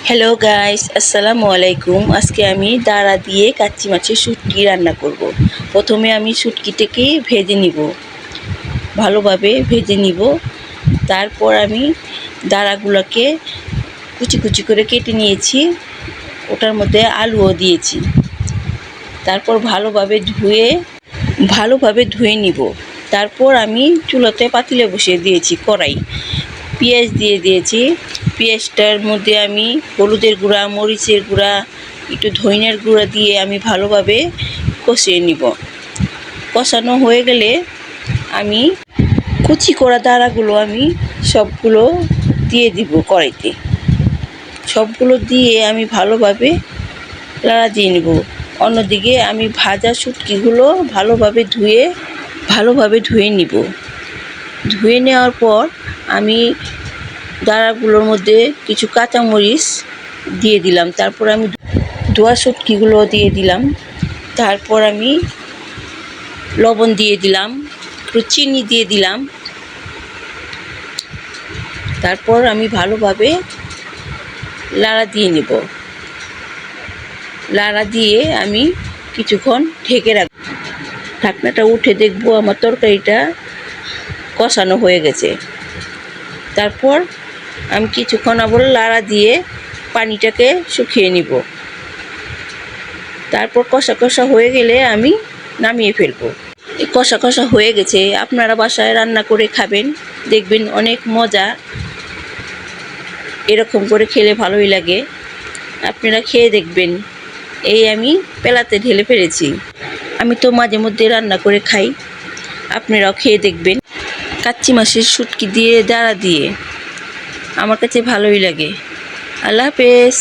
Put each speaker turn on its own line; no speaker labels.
Hello guys, আসসালামু আলাইকুম। আজকে আমি দাঁড়া দিয়ে কাচ্চি মাছের শুটকি রান্না করব। প্রথমে আমি শুটকিটাকে ভেজে নিব, ভালোভাবে ভেজে নিব। তারপর আমি দাঁড়াগুলোকে কুচি কুচি করে কেটে নিয়েছি, ওটার মধ্যে আলুও দিয়েছি। তারপর ভালোভাবে ধুয়ে নিব। তারপর আমি চুলাতে পাতিলে বসিয়ে দিয়েছি কড়াই, পেঁয়াজ দিয়ে দিয়েছি। পেঁয়াজটার মধ্যে আমি হলুদের গুঁড়া, মরিচের গুঁড়া, একটু ধনিয়ার গুঁড়া দিয়ে আমি ভালোভাবে কষিয়ে নিব। কষানো হয়ে গেলে আমি কুচি করা দাঁড়াগুলো আমি সবগুলো দিয়ে দিব কড়াইতে। সবগুলো দিয়ে আমি ভালোভাবে নাড়া দিয়ে নেব। অন্যদিকে আমি ভাজা শুটকিগুলো ভালোভাবে ধুয়ে নিব। ধুয়ে নেওয়ার পর আমি দাঁড়াগুলোর মধ্যে কিছু কাঁচামরিচ দিয়ে দিলাম। তারপর আমি ধোয়া শুটকিগুলো দিয়ে দিলাম। তারপর আমি লবণ দিয়ে দিলাম, একটু চিনি দিয়ে দিলাম। তারপর আমি ভালোভাবে নাড়া দিয়ে নেব। নাড়া দিয়ে আমি কিছুক্ষণ ঢেকে রাখব। ঢাকনাটা উঠে দেখব আমার তরকারিটা কষানো হয়ে গেছে। তারপর আমি কিছুক্ষণ আবার নাড়া দিয়ে পানিটাকে শুকিয়ে নিব। তারপর কষা কষা হয়ে গেলে আমি নামিয়ে ফেলবো। এই কষা কষা হয়ে গেছে, আপনারা বাসায় রান্না করে খাবেন, দেখবেন অনেক মজা। এরকম করে খেলে ভালোই লাগে, আপনারা খেয়ে দেখবেন। এই আমি পেলাতে ঢেলে ফেলেছি। আমি তো মাঝে মধ্যে রান্না করে খাই, আপনারাও খেয়ে দেখবেন। কাচ্চি মাছের শুটকি দিয়ে দাঁড়া দিয়ে আমার কাছে ভালোই লাগে। আল্লাহ হাফেজ।